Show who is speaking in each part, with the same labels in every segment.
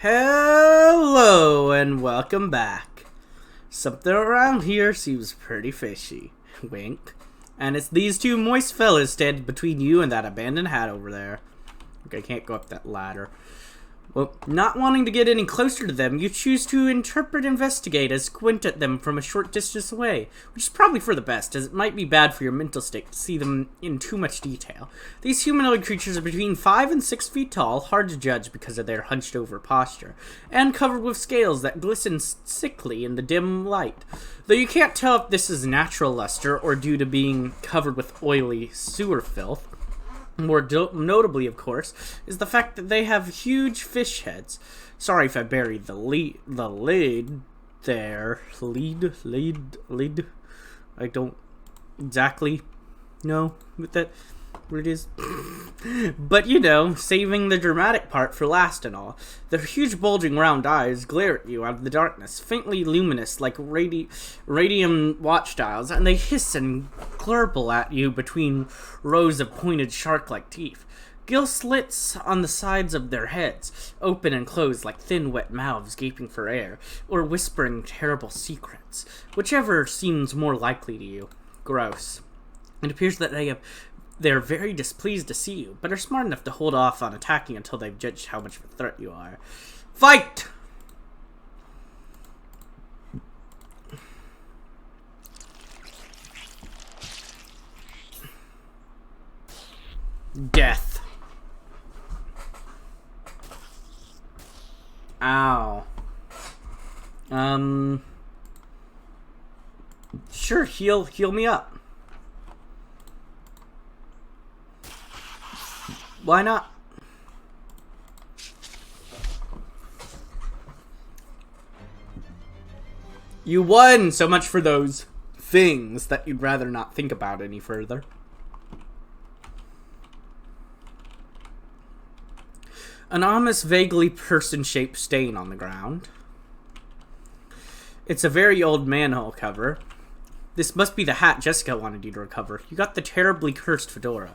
Speaker 1: Hello and welcome back. Something around here seems pretty fishy. Wink. And it's these two moist fellas standing between you and that abandoned hat over there. Okay, I can't go up that ladder. Well, not wanting to get any closer to them, you choose to investigate, as squint at them from a short distance away, which is probably for the best, as it might be bad for your mental state to see them in too much detail. These humanoid creatures are between 5 and 6 feet tall, hard to judge because of their hunched-over posture, and covered with scales that glisten sickly in the dim light. Though you can't tell if this is natural luster or due to being covered with oily sewer filth. More notably, of course, is the fact that they have huge fish heads. Sorry if I buried the lid there. Lead. I don't exactly know what it is. But, you know, saving the dramatic part for last and all. Their huge bulging round eyes glare at you out of the darkness, faintly luminous like radium watch dials, and they hiss and glurble at you between rows of pointed shark-like teeth. Gill slits on the sides of their heads, open and closed like thin, wet mouths gaping for air, or whispering terrible secrets, whichever seems more likely to you. Gross. It appears that they're very displeased to see you, but are smart enough to hold off on attacking until they've judged how much of a threat you are. Fight! Death. Ow. Sure, heal me up. Why not? You won! So much for those things that you'd rather not think about any further. An ominous, vaguely person-shaped stain on the ground. It's a very old manhole cover. This must be the hat Jessica wanted you to recover. You got the terribly cursed fedora.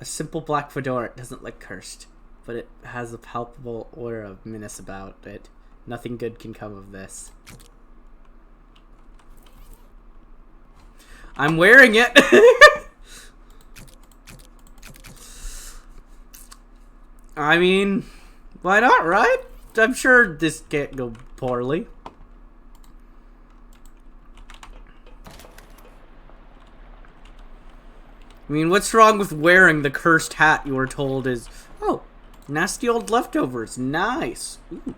Speaker 1: A simple black fedora, it doesn't look cursed, but it has a palpable aura of menace about it. Nothing good can come of this. I'm wearing it! I mean, why not, right? I'm sure this can't go poorly. I mean, what's wrong with wearing the cursed hat you were told is... Oh, nasty old leftovers. Nice. Ooh.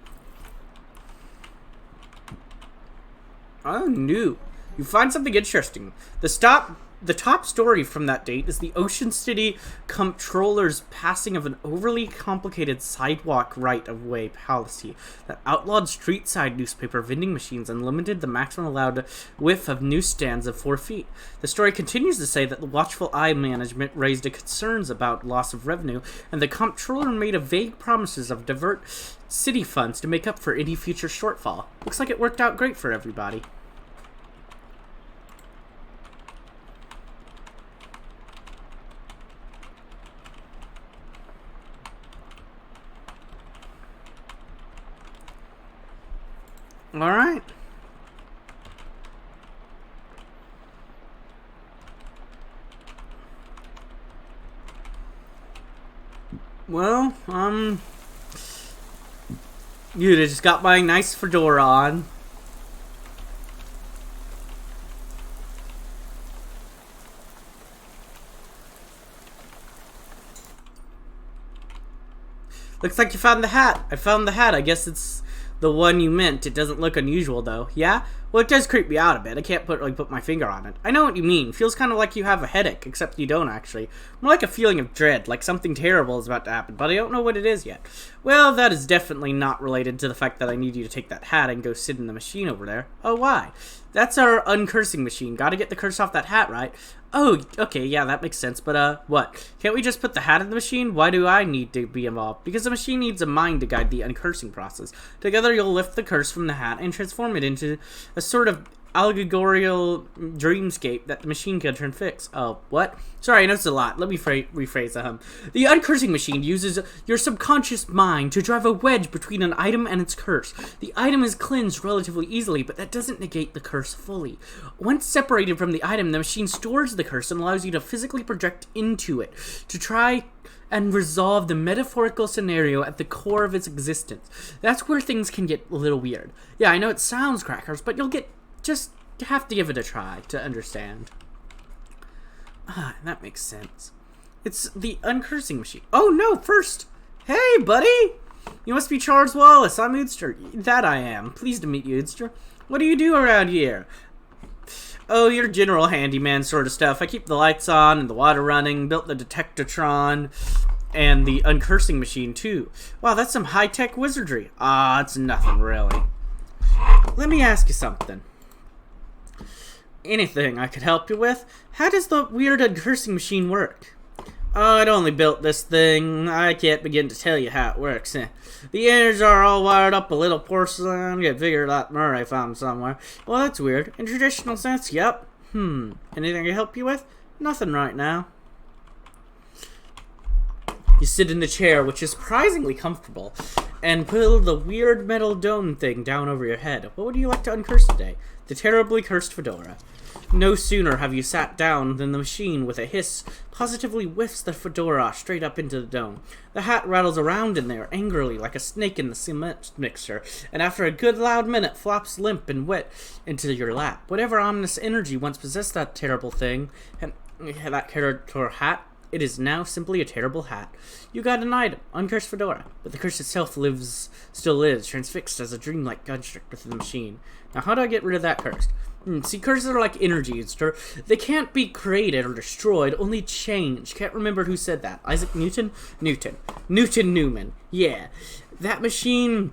Speaker 1: Oh, new. You find something interesting. The top story from that date is the Ocean City Comptroller's passing of an overly complicated sidewalk right-of-way policy that outlawed street-side newspaper vending machines and limited the maximum allowed width of newsstands of 4 feet. The story continues to say that the watchful eye management raised concerns about loss of revenue, and the comptroller made vague promises of divert city funds to make up for any future shortfall. Looks like it worked out great for everybody. All right. Well, you just got my nice fedora on. Looks like you found the hat. I found the hat. I guess it's the one you meant. It doesn't look unusual, though. Yeah? Well, it does creep me out a bit. I can't put my finger on it. I know what you mean. Feels kind of like you have a headache, except you don't, actually. More like a feeling of dread, like something terrible is about to happen, but I don't know what it is yet. Well, that is definitely not related to the fact that I need you to take that hat and go sit in the machine over there. Oh, why? That's our uncursing machine. Gotta get the curse off that hat, right? Oh, okay, yeah, that makes sense, but, what? Can't we just put the hat in the machine? Why do I need to be involved? Because the machine needs a mind to guide the uncursing process. Together, you'll lift the curse from the hat and transform it into a sort of allegorical dreamscape that the machine can try and fix. Oh, what? Sorry, I know it's a lot. Let me rephrase that. The uncursing machine uses your subconscious mind to drive a wedge between an item and its curse. The item is cleansed relatively easily, but that doesn't negate the curse fully. Once separated from the item, the machine stores the curse and allows you to physically project into it to try and resolve the metaphorical scenario at the core of its existence. That's where things can get a little weird. Yeah, I know it sounds crackers, but you'll just have to give it a try to understand. Ah, that makes sense. It's the uncursing machine. Oh no, first! Hey, buddy! You must be Charles Wallace. I'm Oodster. That I am. Pleased to meet you, Oodster. What do you do around here? Oh, your general handyman sort of stuff. I keep the lights on and the water running, built the Detectatron, and the uncursing machine, too. Wow, that's some high-tech wizardry. Ah, it's nothing, really. Let me ask you something. Anything I could help you with? How does the weird uncursing machine work? Oh, I'd only built this thing. I can't begin to tell you how it works. The innards are all wired up a little porcelain. Get figured out more I found somewhere. Well, that's weird. In traditional sense, yep. Anything I can help you with? Nothing right now. You sit in the chair, which is surprisingly comfortable, and pull the weird metal dome thing down over your head. What would you like to uncurse today? The terribly cursed fedora. No sooner have you sat down than the machine, with a hiss, positively whiffs the fedora straight up into the dome. The hat rattles around in there angrily like a snake in the cement mixer, and after a good loud minute flops limp and wet into your lap. Whatever ominous energy once possessed that terrible thing, and that character hat, it is now simply a terrible hat. You got an item, uncursed fedora, but the curse itself still lives, transfixed as a dreamlike construct within the machine. Now, how do I get rid of that curse? See, curses are like energy, they can't be created or destroyed, only changed. Can't remember who said that. Isaac Newton? Newton. Yeah. That machine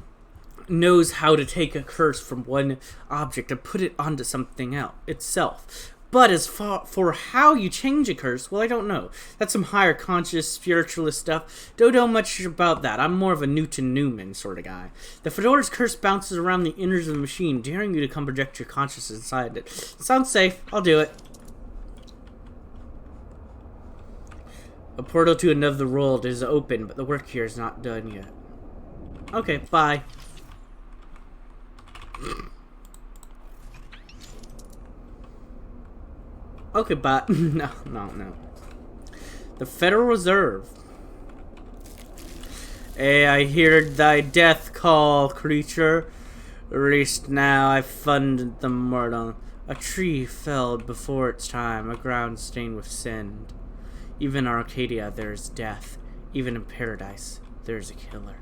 Speaker 1: knows how to take a curse from one object and put it onto something else itself. But as for how you change a curse, well, I don't know. That's some higher conscious, spiritualist stuff. Don't know much about that. I'm more of a Newton sort of guy. The fedora's curse bounces around the innards of the machine, daring you to come project your consciousness inside it. Sounds safe. I'll do it. A portal to another world is open, but the work here is not done yet. Okay, bye. Okay, but no. The Federal Reserve. I hear thy death call, creature. Released now, I funded the mortal. A tree felled before its time, a ground stained with sin. Even in Arcadia there is death. Even in paradise there is a killer.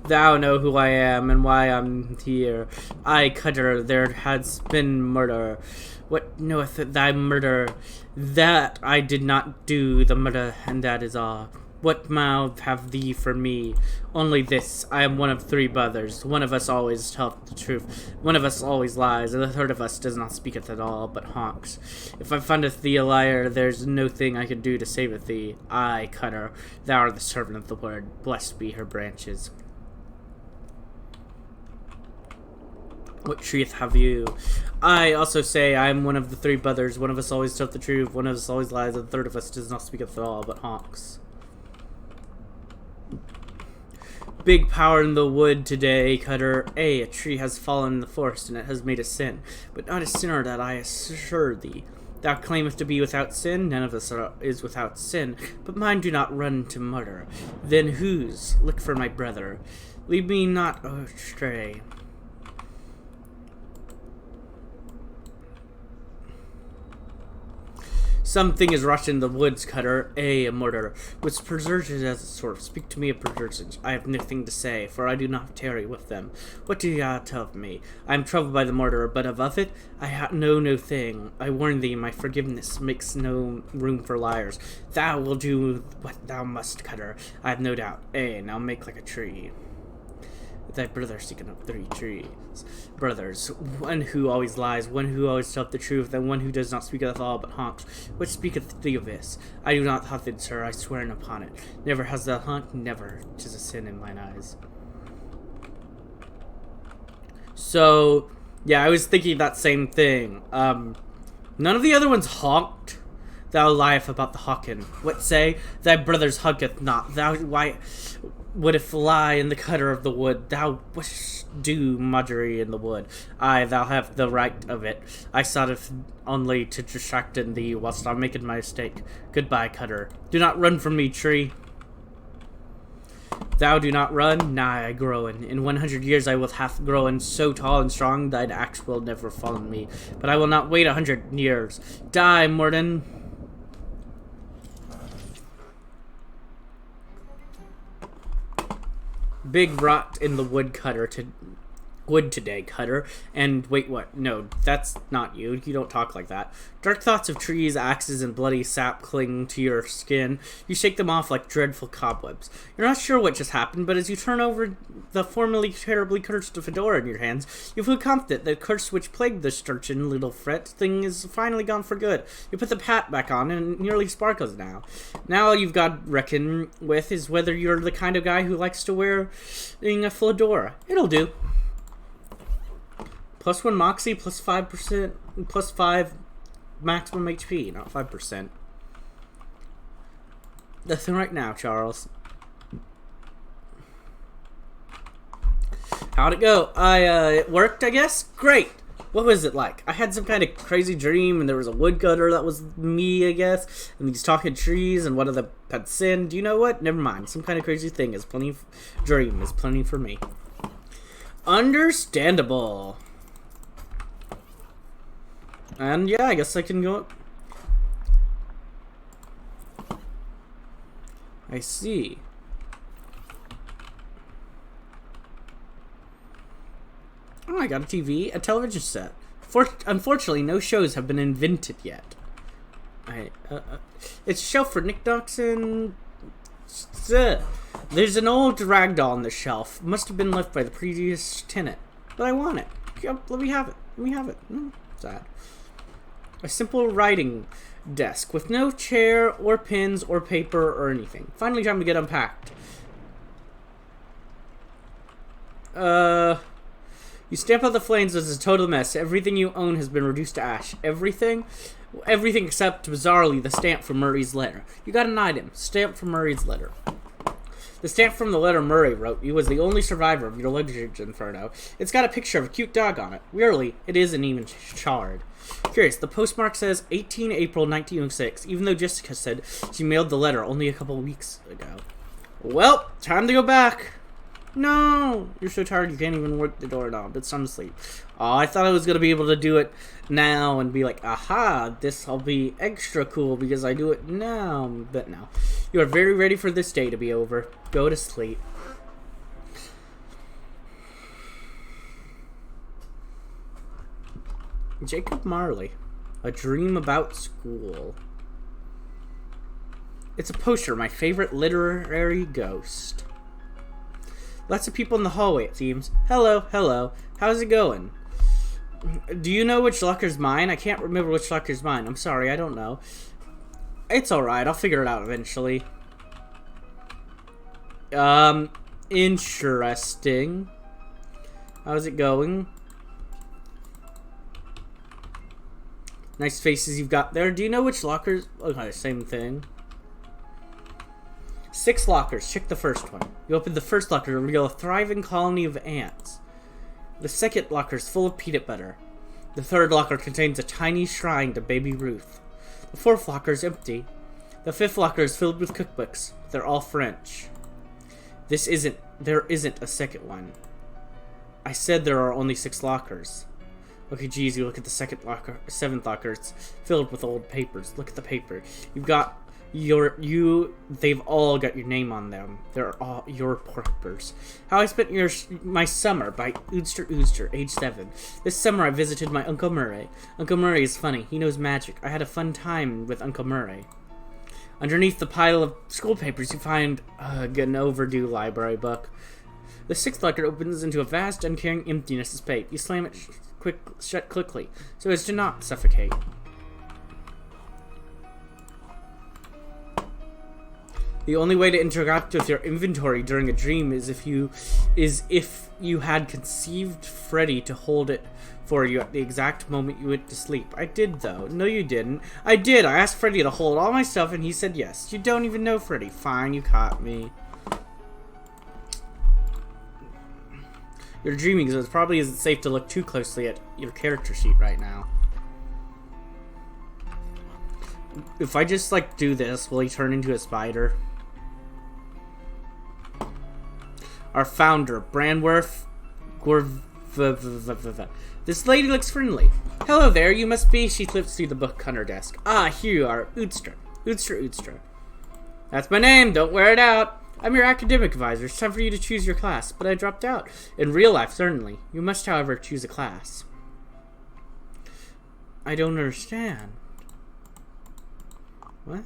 Speaker 1: Thou know who I am and why I'm here. I, Cutter, there has been murder. What knoweth thy murder? That I did not do the murder, and that is all. What mouth have thee for me? Only this, I am one of three brothers. One of us always telleth the truth. One of us always lies, and the third of us does not speaketh at all, but honks. If I findeth thee a liar, there's no thing I can do to saveth thee. I, Cutter, thou art the servant of the word. Blessed be her branches. What truth have you? I also say I am one of the three brothers. One of us always tells the truth. One of us always lies. And the third of us does not speak at all, but honks. Big power in the wood today, Cutter. A tree has fallen in the forest, and it has made a sin. But not a sinner that I assure thee. Thou claimest to be without sin. None of us is without sin. But mine do not run to murder. Then whose? Look for my brother. Lead me not astray. Something is rushed in the woods, Cutter. A murder. Which preserves as a sort. Speak to me of preserves. I have nothing to say, for I do not tarry with them. What do ya tell me? I am troubled by the murderer, but of it I know no thing. I warn thee, my forgiveness makes no room for liars. Thou will do what thou must, Cutter. I have no doubt. Now make like a tree. Thy brother seeking up 3 trees. Brothers, one who always lies, one who always telleth the truth, and one who does not speak at all, but honks. Which speaketh thee of this? I do not hunt it, sir, I swear upon it. Never has thou hunt, never. 'Tis a sin in mine eyes. So, yeah, I was thinking that same thing. None of the other ones honked. Thou lieth about the hawking. What say? Thy brother's hunketh not. Thou why wouldst lie in the cutter of the wood. Thou wouldst do mudgery in the wood. Aye, thou have the right of it. I sought it only to distract in thee whilst I'm making my mistake. Goodbye, cutter. Do not run from me, tree. Thou do not run, nigh I growen. In 100 years I will hath grown so tall and strong, thine axe will never fall on me. But I will not wait 100 years. Die, Morden. Big rot in the wood today, cutter. And wait, what? No, that's not you. You don't talk like that. Dark thoughts of trees, axes, and bloody sap cling to your skin. You shake them off like dreadful cobwebs. You're not sure what just happened, but as you turn over the formerly terribly cursed fedora in your hands, you feel confident that the curse which plagued the sturgeon little fret thing is finally gone for good. You put the hat back on, and it nearly sparkles now. Now all you've got to reckon with is whether you're the kind of guy who likes to wear a fedora. It'll do. +1 Moxie, +5%, +5 maximum HP, not 5%. That's right now, Charles. How'd it go? It worked, I guess? Great! What was it like? I had some kind of crazy dream, and there was a woodcutter that was me, I guess, and these talking trees, and one of the pets sinned. Do you know what? Never mind. Some kind of crazy thing is plenty. Dream is plenty for me. Understandable. And yeah, I guess I can go. I see. Oh, I got a TV, a television set. Unfortunately, no shows have been invented yet. It's a shelf for knickknacks and... There's an old ragdoll on the shelf. Must have been left by the previous tenant. But I want it. Let me have it. Let me have it. Sad. A simple writing desk with no chair or pins or paper or anything. Finally time to get unpacked. You stamp out the flames as a total mess. Everything you own has been reduced to ash. Everything? Everything except, bizarrely, the stamp from Murray's letter. You got an item. Stamp from Murray's letter. The stamp from the letter Murray wrote you was the only survivor of your luggage inferno. It's got a picture of a cute dog on it. Weirdly, it isn't even charred. Curious, the postmark says 18 April 1906, even though Jessica said she mailed the letter only a couple weeks ago. Well, time to go back. No, you're so tired you can't even work the doorknob. It's time to sleep. Oh, I thought I was going to be able to do it now and be like, aha, this'll be extra cool because I do it now. But no. You are very ready for this day to be over. Go to sleep. Jacob Marley. A Dream About School. It's a poster of my favorite literary ghost. Lots of people in the hallway, it seems. Hello, hello. How's it going? Do you know which locker's mine? I can't remember which locker's mine. I'm sorry, I don't know. It's alright, I'll figure it out eventually. Interesting. How's it going? Nice faces you've got there. Do you know which lockers? Okay, same thing. 6 lockers. Check the first one. You open the first locker to reveal a thriving colony of ants. The second locker is full of peanut butter. The third locker contains a tiny shrine to Baby Ruth. The fourth locker is empty. The fifth locker is filled with cookbooks. They're all French. There isn't a second one. I said there are only 6 lockers. Okay, geez, you look at the seventh locker. It's filled with old papers. Look at the paper. You've got they've all got your name on them. They're all your papers. How I spent my summer by Oodster, age 7. This summer I visited my Uncle Murray. Uncle Murray is funny. He knows magic. I had a fun time with Uncle Murray. Underneath the pile of school papers, you find an overdue library book. The 6th locker opens into a vast, uncaring emptiness of space. You slam it shut quickly, so as to not suffocate. The only way to interact with your inventory during a dream is if you had conceived Freddy to hold it for you at the exact moment you went to sleep. I did, though. No, you didn't. I did. I asked Freddy to hold all my stuff, and he said yes. You don't even know Freddy. Fine, you caught me. You're dreaming, so it probably isn't safe to look too closely at your character sheet right now. If I just, like, do this, will he turn into a spider? Our founder, Branworth This lady looks friendly. Hello there, you must be. She flips through the book on her desk. Ah, here you are. Utstra. That's my name. Don't wear it out. I'm your academic advisor. It's time for you to choose your class, but I dropped out. In real life, certainly. You must, however, choose a class. I don't understand. What?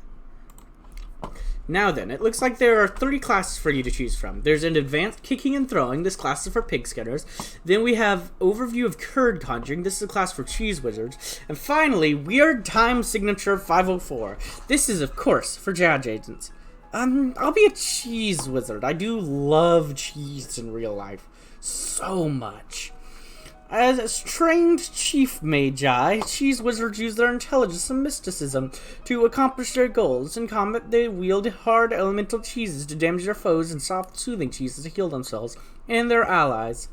Speaker 1: Now then, it looks like there are 3 classes for you to choose from. There's an advanced kicking and throwing. This class is for pig skinners. Then we have overview of curd conjuring. This is a class for cheese wizards. And finally, weird time signature 504. This is, of course, for judge agents. I'll be a cheese wizard. I do love cheese in real life so much. As trained chief magi, cheese wizards use their intelligence and mysticism to accomplish their goals. In combat, they wield hard elemental cheeses to damage their foes and soft, soothing cheeses to heal themselves and their allies.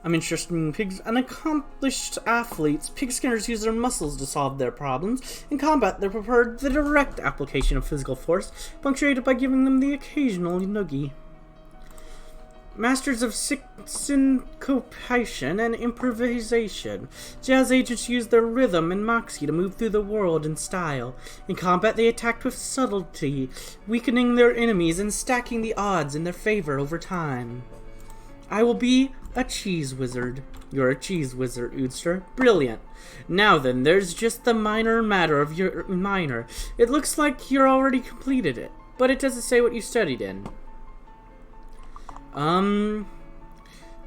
Speaker 1: I'm interested in pigs and accomplished athletes. Pig skinners use their muscles to solve their problems. In combat, they prefer the direct application of physical force, punctuated by giving them the occasional noogie. Masters of syncopation and improvisation. Jazz agents use their rhythm and moxie to move through the world in style. In combat, they attacked with subtlety, weakening their enemies and stacking the odds in their favor over time. I will be a cheese wizard. You're a cheese wizard, Udster. Brilliant. Now then, there's just the minor matter of your minor. It looks like you're already completed it, but it doesn't say what you studied in. I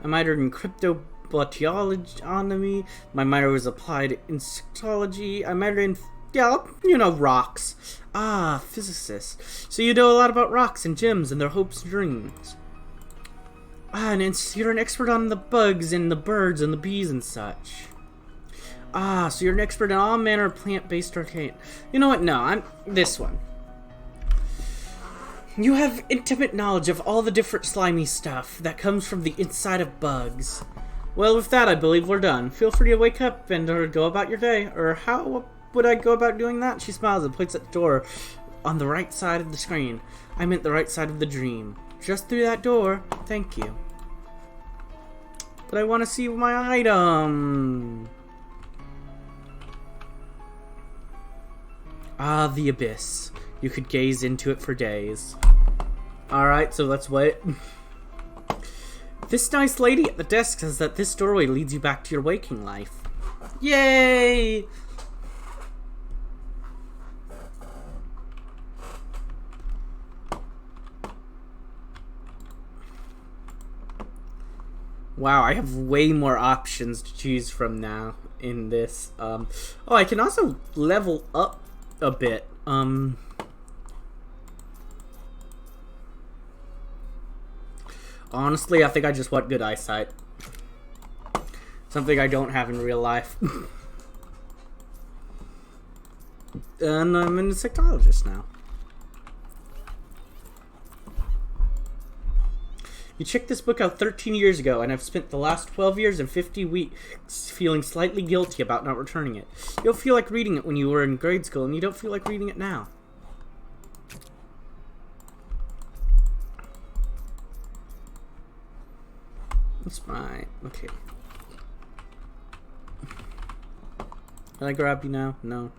Speaker 1: minored in cryptobiology. My minor was applied insectology. I minored in, rocks. Ah, physicist. So you know a lot about rocks and gems and their hopes and dreams. Ah, and you're an expert on the bugs and the birds and the bees and such. Ah, so you're an expert in all manner of plant-based arcane. You know what? No, I'm this one. You have intimate knowledge of all the different slimy stuff that comes from the inside of bugs. Well, with that, I believe we're done. Feel free to wake up and go about your day. Or how would I go about doing that? She smiles and points at the door on the right side of the screen. I meant the right side of the dream. Just through that door. Thank you. But I want to see my item. Ah, the abyss. You could gaze into it for days. Alright, so let's wait. This nice lady at the desk says that this doorway leads you back to your waking life. Yay! Wow, I have way more options to choose from now in this. Oh, I can also level up a bit. Honestly, I think I just want good eyesight. Something I don't have in real life. And I'm an insectologist now. You checked this book out 13 years ago, and I've spent the last 12 years and 50 weeks feeling slightly guilty about not returning it. You don't feel like reading it when you were in grade school, and you don't feel like reading it now. That's fine. Okay. Can I grab you now? No.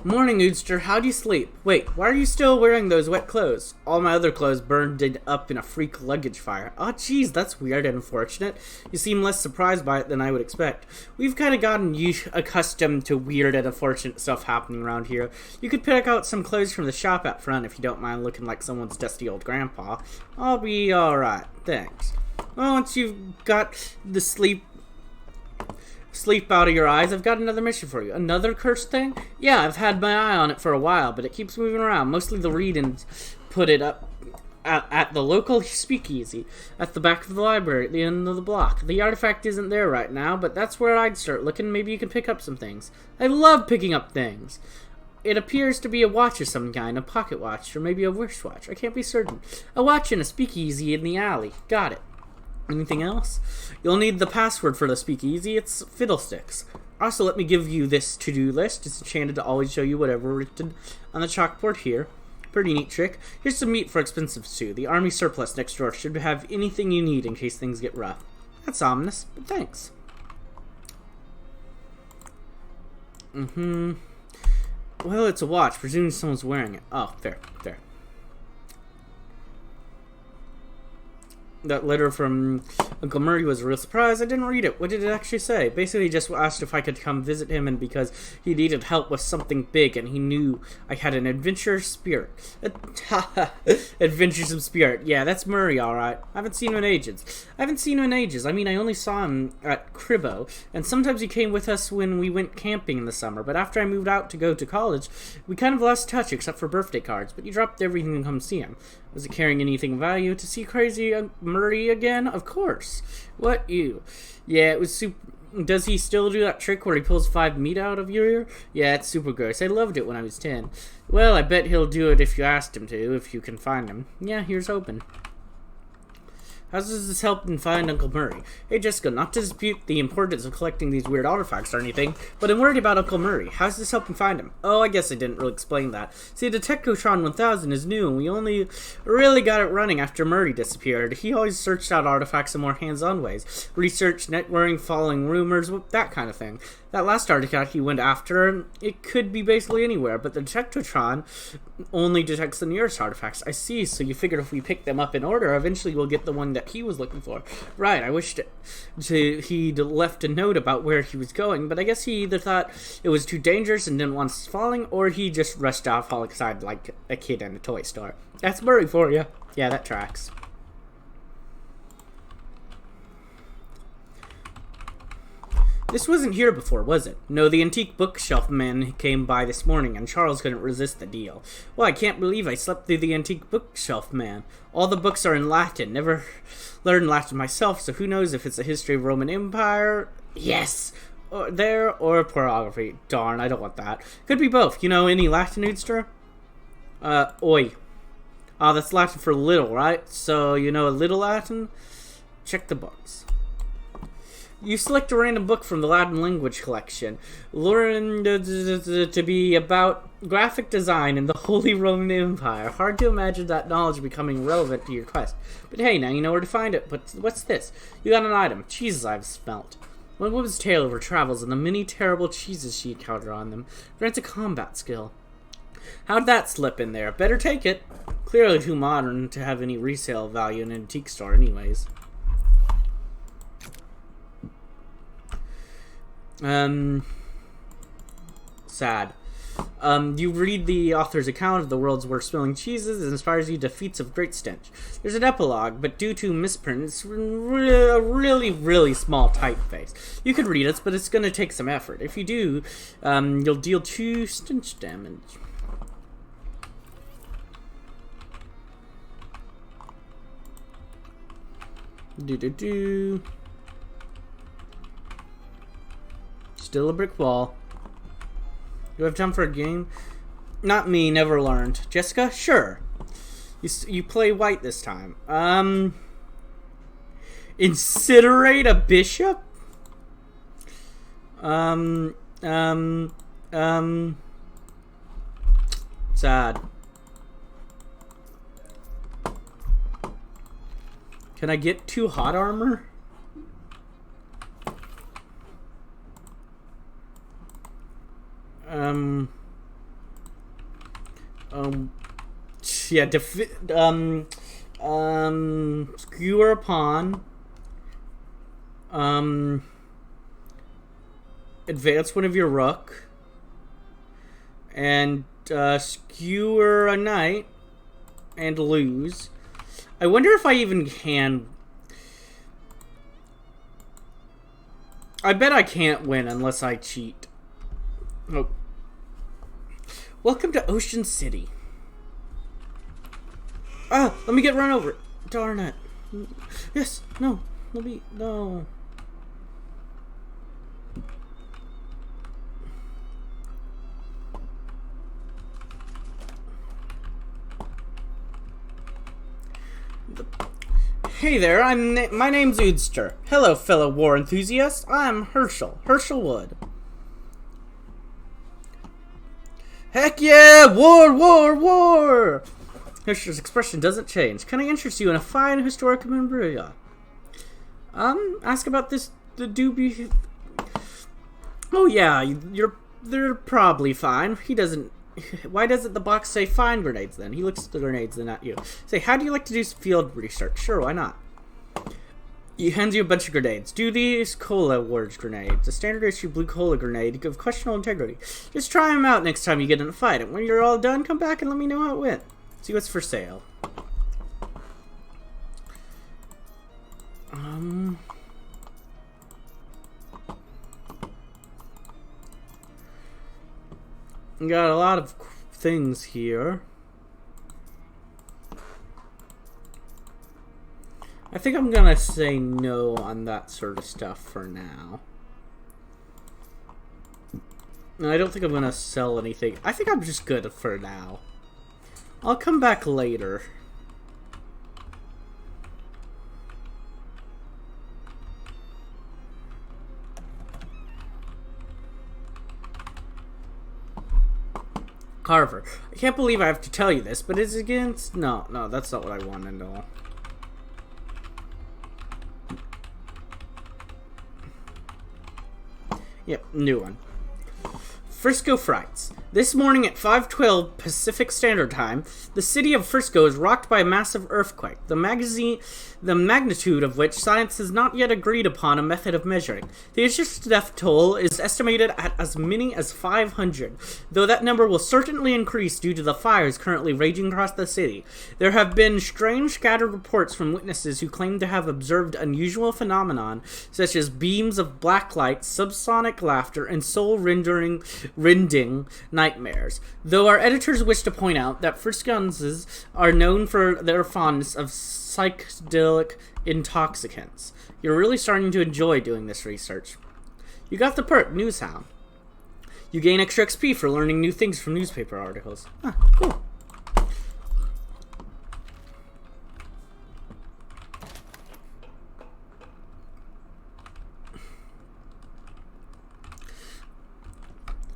Speaker 1: Morning, Udster. How do you sleep? Wait, why are you still wearing those wet clothes? All my other clothes burned up in a freak luggage fire. Oh, geez, that's weird and unfortunate. You seem less surprised by it than I would expect. We've kind of gotten accustomed to weird and unfortunate stuff happening around here. You could pick out some clothes from the shop out front if you don't mind looking like someone's dusty old grandpa. I'll be alright, thanks. Well, once you've got the sleep sleep out of your eyes. I've got another mission for you. Another cursed thing? Yeah, I've had my eye on it for a while, but it keeps moving around. Mostly the read-ins put it up at the local speakeasy at the back of the library at the end of the block. The artifact isn't there right now, but that's where I'd start looking. Maybe you can pick up some things. I love picking up things. It appears to be a watch of some kind, a pocket watch, or maybe a wristwatch. I can't be certain. A watch in a speakeasy in the alley. Got it. Anything else? You'll need the password for the speakeasy. It's Fiddlesticks. Also, let me give you this to-do list. It's enchanted to always show you whatever written on the chalkboard here. Pretty neat trick. Here's some meat for expensive stew. The army surplus next door should have anything you need in case things get rough. That's ominous, but thanks. Well, it's a watch. Presuming someone's wearing it. Oh, fair. That letter from Uncle Murray was a real surprise. I didn't read it. What did it actually say? Basically, he just asked if I could come visit him, and because he needed help with something big, and he knew I had an adventurous spirit. Adventuresome spirit. Yeah, that's Murray, alright. I haven't seen him in ages. I mean, I only saw him at Cribbo, and sometimes he came with us when we went camping in the summer, but after I moved out to go to college, we kind of lost touch, except for birthday cards, but he dropped everything and come see him. Was it carrying anything of value? To see crazy Murray again? Of course. What, you? Yeah, it was super... Does he still do that trick where he pulls 5 meat out of your ear? Yeah, it's super gross. I loved it when I was 10. Well, I bet he'll do it if you asked him to, if you can find him. Yeah, here's hoping. How does this help in find Uncle Murray? Hey, Jessica, not to dispute the importance of collecting these weird artifacts or anything, but I'm worried about Uncle Murray. How does this help him find him? Oh, I guess I didn't really explain that. See, Detectotron 1000 is new, and we only really got it running after Murray disappeared. He always searched out artifacts in more hands-on ways. Research, networking, following rumors, that kind of thing. That last artifact he went after, it could be basically anywhere, but the Detectotron only detects the nearest artifacts. I see, so you figured if we pick them up in order, eventually we'll get the one that he was looking for. Right, I wished he'd left a note about where he was going, but I guess he either thought it was too dangerous and didn't want us falling, or he just rushed off all excited like a kid in a toy store. That's Murray for you. Yeah, that tracks. This wasn't here before, was it? No, the antique bookshelf man came by this morning, and Charles couldn't resist the deal. Well, I can't believe I slept through the antique bookshelf man. All the books are in Latin. Never learned Latin myself, so who knows if it's a history of Roman Empire? Yes! Or pornography. Darn, I don't want that. Could be both. You know any Latin, Udster? Oi. That's Latin for little, right? So, you know a little Latin? Check the books. You select a random book from the Latin language collection. Learn to be about graphic design in the Holy Roman Empire. Hard to imagine that knowledge becoming relevant to your quest. But hey, now you know where to find it. But what's this? You got an item. Cheeses I've smelt. One woman's tale of her travels and the many terrible cheeses she encountered on them. Grants a combat skill. How'd that slip in there? Better take it. Clearly too modern to have any resale value in an antique store anyways. Sad. You read the author's account of the world's worst smelling cheeses. It inspires you to feats of great stench. There's an epilogue, but due to misprint, it's a really small typeface. You could read it, but it's going to take some effort. If you do, you'll deal 2 stench damage. Still a brick wall. You have time for a game? Not me, never learned. Jessica? Sure. You play white this time. Incinerate a bishop? Sad. Can I get 2 hot armor? Yeah, skewer upon, advance one of your rook, and, skewer a knight, and lose. I wonder if I even can... I bet I can't win unless I cheat. Oh. Welcome to Ocean City. Ah, let me get run over. Darn it. Yes, no. Let me, no. Hey there, my name's Oodster. Hello, fellow war enthusiasts. I'm Herschel Wood. Heck yeah! War, war, war! Herschel's expression doesn't change. Can I interest you in a fine historic memorabilia? Ask about this, the doobie... Oh yeah, they're probably fine. He doesn't... Why doesn't the box say fine grenades then? He looks at the grenades and not you. Say, how do you like to do field research? Sure, why not? He hands you a bunch of grenades. Do these cola words grenades. A standard issue blue cola grenade of questionable integrity. Just try them out next time you get in a fight. And when you're all done, come back and let me know how it went. See what's for sale. Got a lot of things here. I think I'm gonna say no on that sort of stuff for now. No, I don't think I'm gonna sell anything. I think I'm just good for now. I'll come back later. Carver. I can't believe I have to tell you this, but it's against... No, that's not what I want to know. Yep, new one. Frisco Frights. This morning at 5:12 Pacific Standard Time, the city of Frisco is rocked by a massive earthquake, the magnitude of which science has not yet agreed upon a method of measuring. The initial death toll is estimated at as many as 500, though that number will certainly increase due to the fires currently raging across the city. There have been strange scattered reports from witnesses who claim to have observed unusual phenomenon, such as beams of black light, subsonic laughter, and soul-rending nightmares. Though our editors wish to point out that Frisconses are known for their fondness of psychedelic intoxicants. You're really starting to enjoy doing this research. You got the perk, Newshound. You gain extra XP for learning new things from newspaper articles. Ah, cool.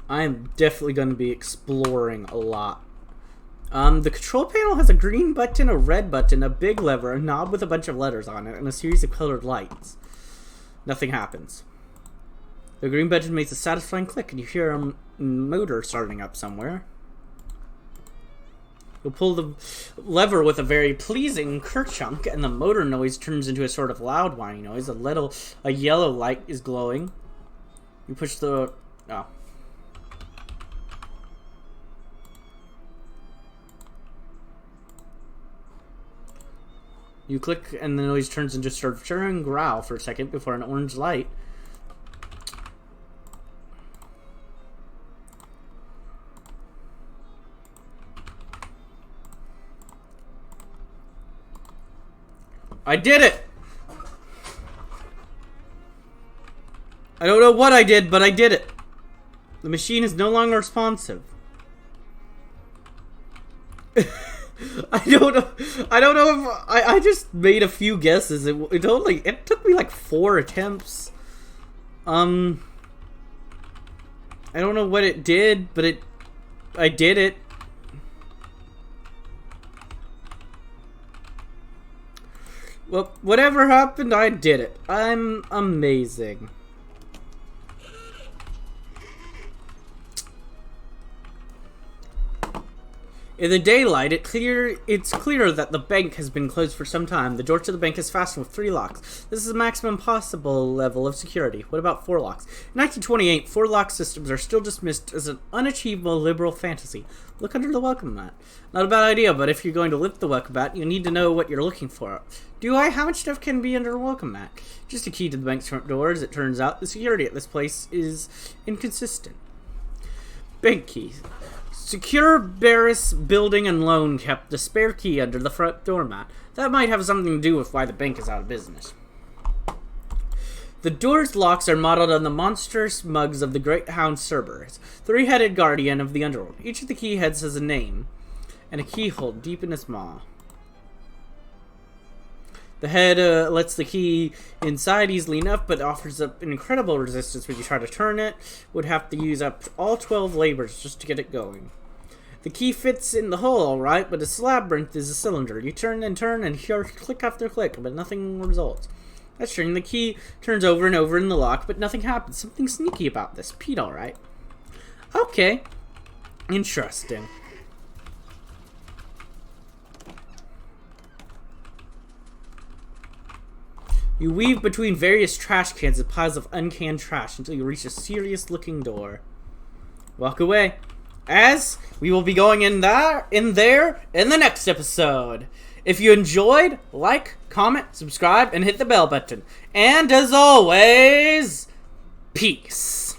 Speaker 1: I'm definitely going to be exploring a lot. The control panel has a green button, a red button, a big lever, a knob with a bunch of letters on it, and a series of colored lights. Nothing happens. The green button makes a satisfying click, and you hear a motor starting up somewhere. You'll pull the lever with a very pleasing kerchunk, and the motor noise turns into a sort of loud whining noise. A yellow light is glowing. You push the... Oh. You click, and the noise turns into sort of churring growl for a second before an orange light. I did it! I don't know what I did, but I did it. The machine is no longer responsive. I don't know if I just made a few guesses. It took me like 4 attempts. I don't know what it did, but I did it. Well, whatever happened, I did it. I'm amazing. In the daylight, it's clear that the bank has been closed for some time. The door to the bank is fastened with 3 locks. This is the maximum possible level of security. What about 4 locks? In 1928, 4 lock systems are still dismissed as an unachievable liberal fantasy. Look under the welcome mat. Not a bad idea, but if you're going to lift the welcome mat, you need to know what you're looking for. How much stuff can be under the welcome mat? Just a key to the bank's front door. As it turns out, the security at this place is inconsistent. Bank keys. Secure Barris Building and Loan kept the spare key under the front doormat. That might have something to do with why the bank is out of business. The door's locks are modeled on the monstrous mugs of the great hound Cerberus, 3-headed guardian of the underworld. Each of the key heads has a name and a keyhole deep in its maw. The head lets the key inside easily enough, but offers up an incredible resistance when you try to turn it. Would have to use up all 12 labors just to get it going. The key fits in the hole all right, but its labyrinth is a cylinder. You turn and hear click after click, but nothing results. That's true. The key turns over and over in the lock, but nothing happens. Something sneaky about this. Pete, all right. Okay. Interesting. You weave between various trash cans and piles of uncanned trash until you reach a serious-looking door. Walk away, as we will be going in there in the next episode. If you enjoyed, like, comment, subscribe, and hit the bell button. And as always, peace.